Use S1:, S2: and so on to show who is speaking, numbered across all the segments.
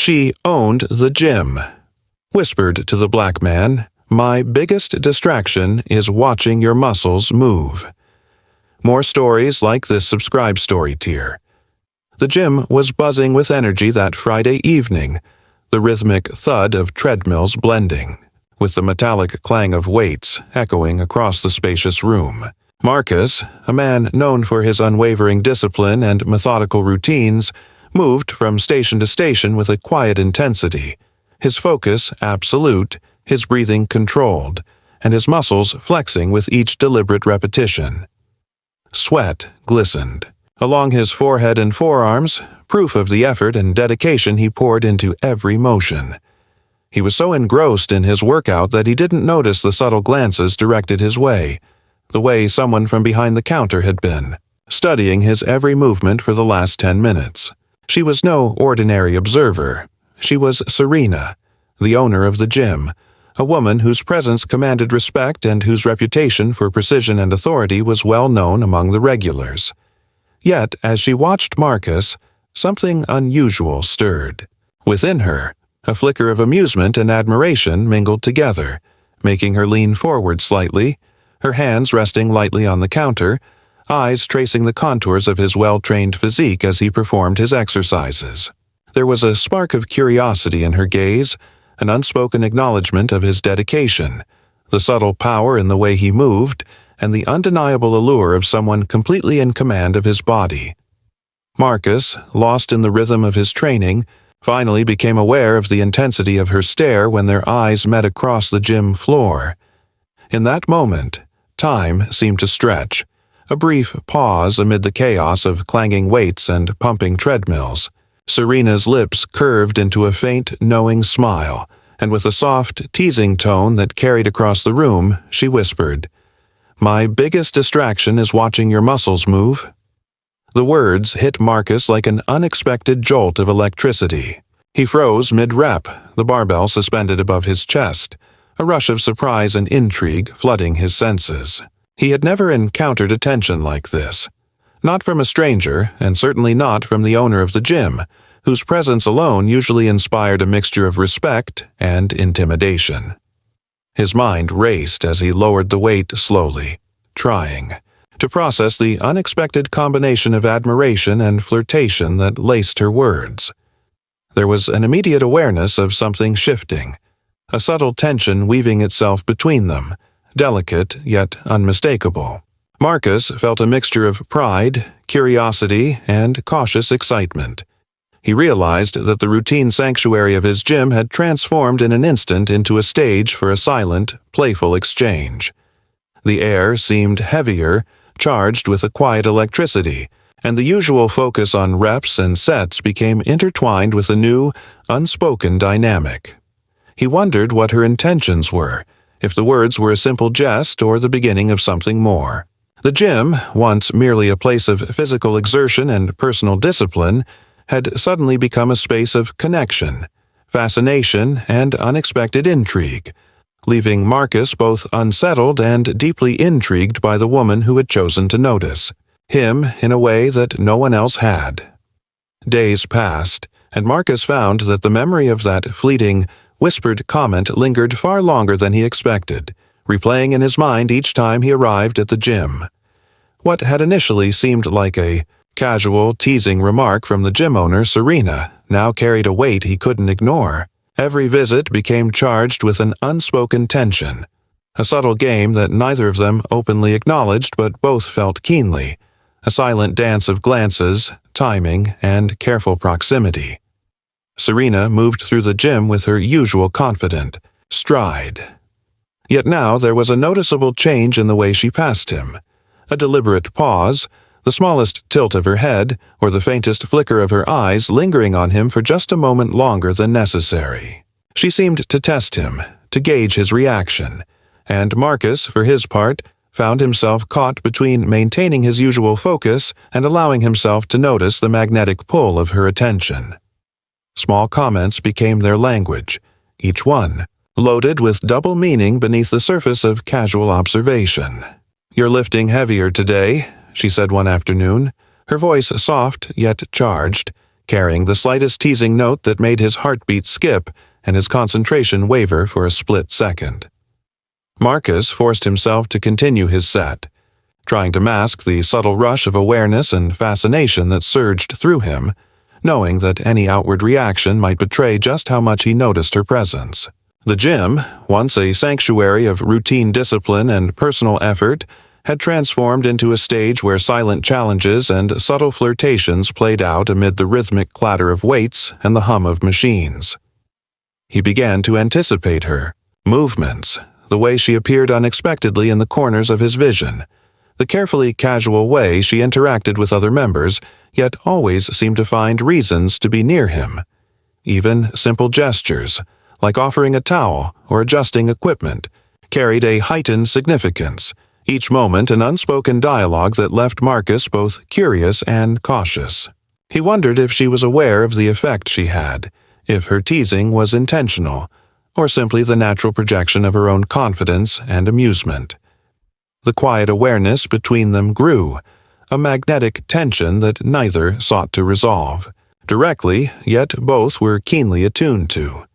S1: She owned the gym. Whispered to the black man, "My biggest distraction is watching your muscles move." More stories like this subscribe story tier. The gym was buzzing with energy that Friday evening, the rhythmic thud of treadmills blending, with the metallic clang of weights echoing across the spacious room. Marcus, a man known for his unwavering discipline and methodical routines, moved from station to station with a quiet intensity, his focus absolute, his breathing controlled, and his muscles flexing with each deliberate repetition. Sweat glistened along his forehead and forearms, proof of the effort and dedication he poured into every motion. He was so engrossed in his workout that he didn't notice the subtle glances directed his way, the way someone from behind the counter had been, studying his every movement for the last 10 minutes. She was no ordinary observer. She was Serena, the owner of the gym, a woman whose presence commanded respect and whose reputation for precision and authority was well known among the regulars. Yet, as she watched Marcus, something unusual stirred. Within her, a flicker of amusement and admiration mingled together, making her lean forward slightly, her hands resting lightly on the counter, eyes tracing the contours of his well-trained physique as he performed his exercises. There was a spark of curiosity in her gaze, an unspoken acknowledgement of his dedication, the subtle power in the way he moved, and the undeniable allure of someone completely in command of his body. Marcus, lost in the rhythm of his training, finally became aware of the intensity of her stare when their eyes met across the gym floor. In that moment, time seemed to stretch, a brief pause amid the chaos of clanging weights and pumping treadmills. Serena's lips curved into a faint, knowing smile, and with a soft, teasing tone that carried across the room, she whispered, "My biggest distraction is watching your muscles move." The words hit Marcus like an unexpected jolt of electricity. He froze mid-rep, the barbell suspended above his chest, a rush of surprise and intrigue flooding his senses. He had never encountered attention like this. Not from a stranger, and certainly not from the owner of the gym, whose presence alone usually inspired a mixture of respect and intimidation. His mind raced as he lowered the weight slowly, trying to process the unexpected combination of admiration and flirtation that laced her words. There was an immediate awareness of something shifting, a subtle tension weaving itself between them, delicate yet unmistakable. Marcus felt a mixture of pride, curiosity, and cautious excitement. He realized that the routine sanctuary of his gym had transformed in an instant into a stage for a silent, playful exchange. The air seemed heavier, charged with a quiet electricity, and the usual focus on reps and sets became intertwined with a new, unspoken dynamic. He wondered what her intentions were, if the words were a simple jest or the beginning of something more. The gym, once merely a place of physical exertion and personal discipline, had suddenly become a space of connection, fascination, and unexpected intrigue, leaving Marcus both unsettled and deeply intrigued by the woman who had chosen to notice him in a way that no one else had. Days passed, and Marcus found that the memory of that fleeting, whispered comment lingered far longer than he expected, replaying in his mind each time he arrived at the gym. What had initially seemed like a casual, teasing remark from the gym owner, Serena, now carried a weight he couldn't ignore. Every visit became charged with an unspoken tension, a subtle game that neither of them openly acknowledged but both felt keenly, a silent dance of glances, timing, and careful proximity. Serena moved through the gym with her usual confident stride. Yet now there was a noticeable change in the way she passed him, a deliberate pause, the smallest tilt of her head or the faintest flicker of her eyes lingering on him for just a moment longer than necessary. She seemed to test him, to gauge his reaction, and Marcus, for his part, found himself caught between maintaining his usual focus and allowing himself to notice the magnetic pull of her attention. Small comments became their language, each one loaded with double meaning beneath the surface of casual observation. "You're lifting heavier today," she said one afternoon, her voice soft yet charged, carrying the slightest teasing note that made his heartbeat skip and his concentration waver for a split second. Marcus forced himself to continue his set, trying to mask the subtle rush of awareness and fascination that surged through him, knowing that any outward reaction might betray just how much he noticed her presence. The gym, once a sanctuary of routine discipline and personal effort, had transformed into a stage where silent challenges and subtle flirtations played out amid the rhythmic clatter of weights and the hum of machines. He began to anticipate her movements, the way she appeared unexpectedly in the corners of his vision, the carefully casual way she interacted with other members, yet always seemed to find reasons to be near him. Even simple gestures, like offering a towel or adjusting equipment, carried a heightened significance, each moment an unspoken dialogue that left Marcus both curious and cautious. He wondered if she was aware of the effect she had, if her teasing was intentional, or simply the natural projection of her own confidence and amusement. The quiet awareness between them grew, a magnetic tension that neither sought to resolve directly, yet both were keenly attuned to.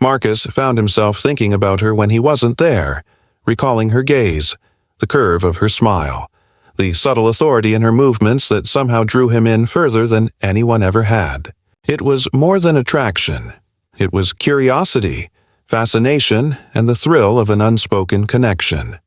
S1: Marcus found himself thinking about her when he wasn't there, recalling her gaze, the curve of her smile, the subtle authority in her movements that somehow drew him in further than anyone ever had. It was more than attraction. It was curiosity, fascination, and the thrill of an unspoken connection.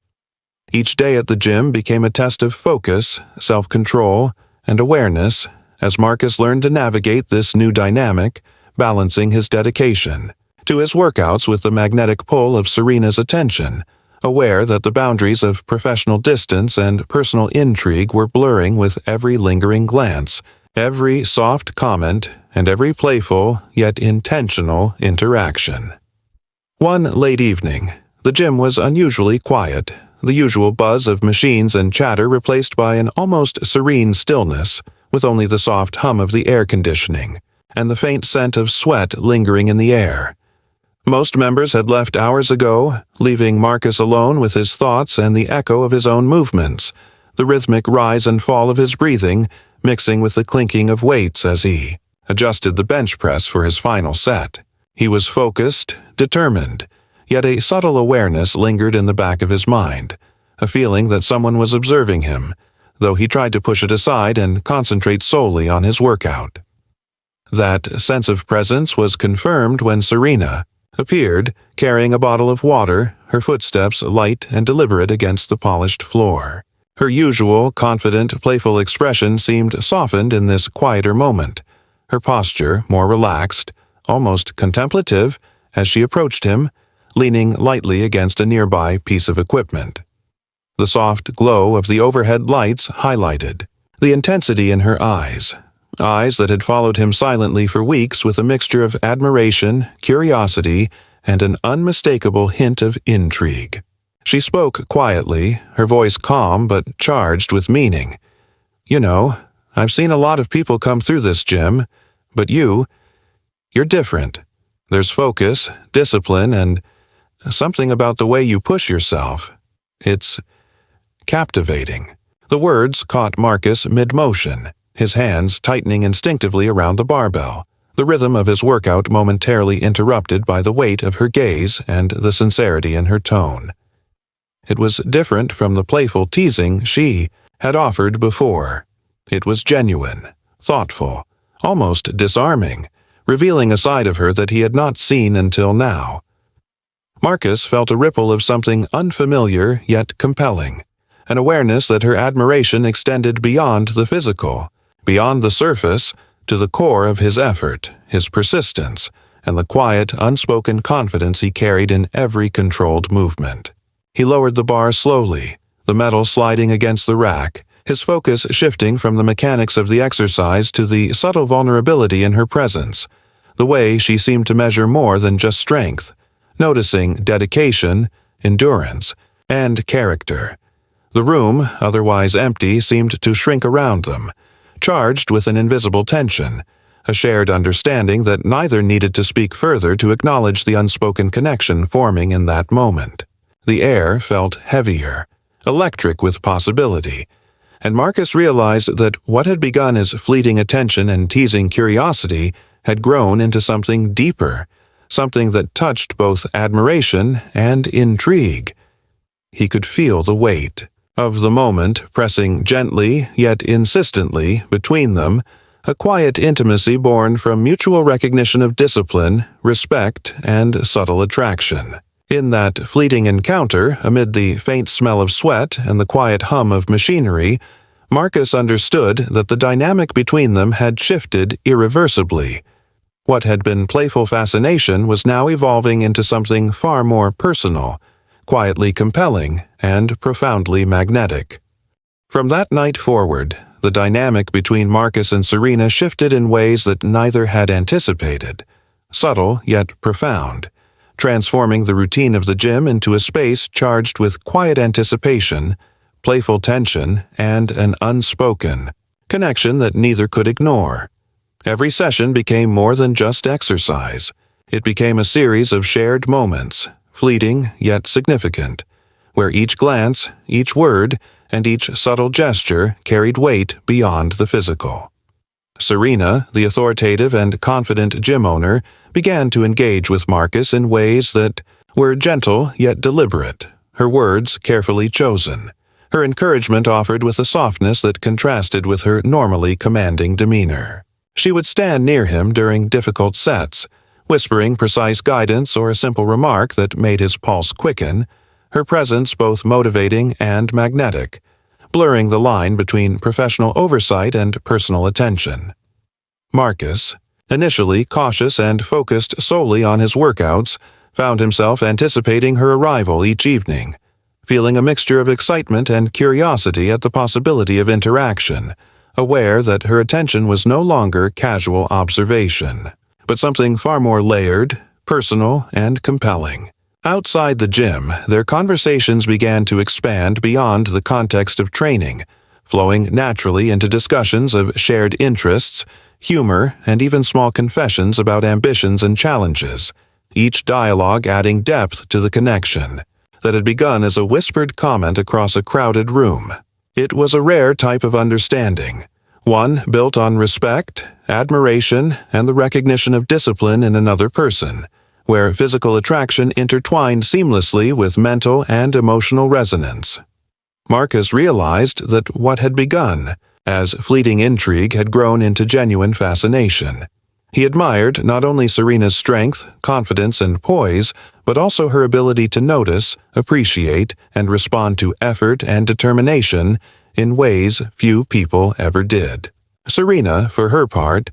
S1: Each day at the gym became a test of focus, self-control, and awareness as Marcus learned to navigate this new dynamic, balancing his dedication to his workouts with the magnetic pull of Serena's attention, aware that the boundaries of professional distance and personal intrigue were blurring with every lingering glance, every soft comment, and every playful yet intentional interaction. One late evening, the gym was unusually quiet, the usual buzz of machines and chatter replaced by an almost serene stillness, with only the soft hum of the air conditioning and the faint scent of sweat lingering in the air. Most members had left hours ago, leaving Marcus alone with his thoughts and the echo of his own movements, the rhythmic rise and fall of his breathing mixing with the clinking of weights as he adjusted the bench press for his final set. He was focused, determined, yet a subtle awareness lingered in the back of his mind, a feeling that someone was observing him, though he tried to push it aside and concentrate solely on his workout. That sense of presence was confirmed when Serena appeared, carrying a bottle of water, her footsteps light and deliberate against the polished floor. Her usual, confident, playful expression seemed softened in this quieter moment, her posture more relaxed, almost contemplative, as she approached him, leaning lightly against a nearby piece of equipment. The soft glow of the overhead lights highlighted the intensity in her eyes that had followed him silently for weeks with a mixture of admiration, curiosity, and an unmistakable hint of intrigue. She spoke quietly, her voice calm but charged with meaning. "You know, I've seen a lot of people come through this gym, but you're different. There's focus, discipline, and something about the way you push yourself. It's captivating." The words caught Marcus mid-motion, his hands tightening instinctively around the barbell, the rhythm of his workout momentarily interrupted by the weight of her gaze and the sincerity in her tone. It was different from the playful teasing she had offered before. It was genuine, thoughtful, almost disarming, revealing a side of her that he had not seen until now. Marcus felt a ripple of something unfamiliar yet compelling, an awareness that her admiration extended beyond the physical, beyond the surface, to the core of his effort, his persistence, and the quiet, unspoken confidence he carried in every controlled movement. He lowered the bar slowly, the metal sliding against the rack, his focus shifting from the mechanics of the exercise to the subtle vulnerability in her presence, the way she seemed to measure more than just strength, noticing dedication, endurance, and character. The room, otherwise empty, seemed to shrink around them, charged with an invisible tension, a shared understanding that neither needed to speak further to acknowledge the unspoken connection forming in that moment. The air felt heavier, electric with possibility, and Marcus realized that what had begun as fleeting attention and teasing curiosity had grown into something deeper, something that touched both admiration and intrigue. He could feel the weight of the moment pressing gently yet insistently between them, a quiet intimacy born from mutual recognition of discipline, respect, and subtle attraction. In that fleeting encounter, amid the faint smell of sweat and the quiet hum of machinery, Marcus understood that the dynamic between them had shifted irreversibly. What had been playful fascination was now evolving into something far more personal, quietly compelling, and profoundly magnetic. From that night forward, the dynamic between Marcus and Serena shifted in ways that neither had anticipated, subtle yet profound, transforming the routine of the gym into a space charged with quiet anticipation, playful tension, and an unspoken connection that neither could ignore. Every session became more than just exercise. It became a series of shared moments, fleeting yet significant, where each glance, each word, and each subtle gesture carried weight beyond the physical. Serena, the authoritative and confident gym owner, began to engage with Marcus in ways that were gentle yet deliberate, her words carefully chosen, her encouragement offered with a softness that contrasted with her normally commanding demeanor. She would stand near him during difficult sets, whispering precise guidance or a simple remark that made his pulse quicken, her presence both motivating and magnetic, blurring the line between professional oversight and personal attention. Marcus, initially cautious and focused solely on his workouts, found himself anticipating her arrival each evening, feeling a mixture of excitement and curiosity at the possibility of interaction, aware that her attention was no longer casual observation, but something far more layered, personal, and compelling. Outside the gym, their conversations began to expand beyond the context of training, flowing naturally into discussions of shared interests, humor, and even small confessions about ambitions and challenges, each dialogue adding depth to the connection that had begun as a whispered comment across a crowded room. It was a rare type of understanding, one built on respect, admiration, and the recognition of discipline in another person, where physical attraction intertwined seamlessly with mental and emotional resonance. Marcus realized that what had begun as fleeting intrigue had grown into genuine fascination. He admired not only Serena's strength, confidence, and poise, but also her ability to notice, appreciate, and respond to effort and determination in ways few people ever did. Serena, for her part,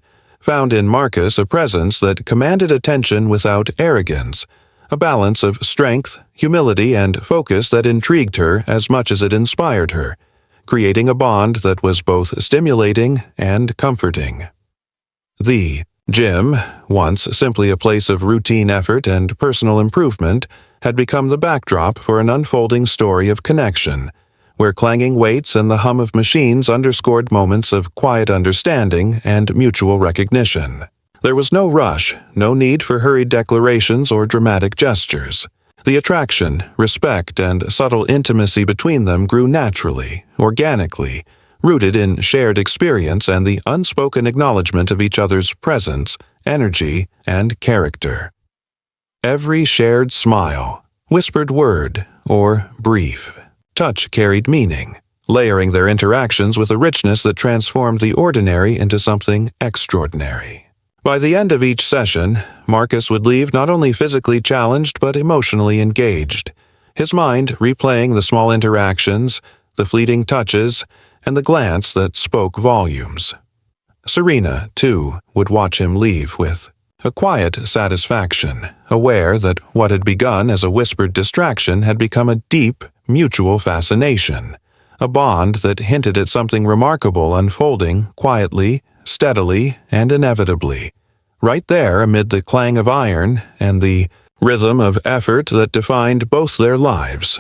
S1: found in Marcus a presence that commanded attention without arrogance, a balance of strength, humility, and focus that intrigued her as much as it inspired her, creating a bond that was both stimulating and comforting. The gym, once simply a place of routine effort and personal improvement, had become the backdrop for an unfolding story of connection, where clanging weights and the hum of machines underscored moments of quiet understanding and mutual recognition. There was no rush, no need for hurried declarations or dramatic gestures. The attraction, respect, and subtle intimacy between them grew naturally, organically, rooted in shared experience and the unspoken acknowledgement of each other's presence, energy, and character. Every shared smile, whispered word, or brief touch carried meaning, layering their interactions with a richness that transformed the ordinary into something extraordinary. By the end of each session, Marcus would leave not only physically challenged but emotionally engaged, his mind replaying the small interactions, the fleeting touches, and the glance that spoke volumes. Serena, too, would watch him leave with a quiet satisfaction, aware that what had begun as a whispered distraction had become a deep, mutual fascination, a bond that hinted at something remarkable unfolding quietly, steadily, and inevitably, right there amid the clang of iron and the rhythm of effort that defined both their lives.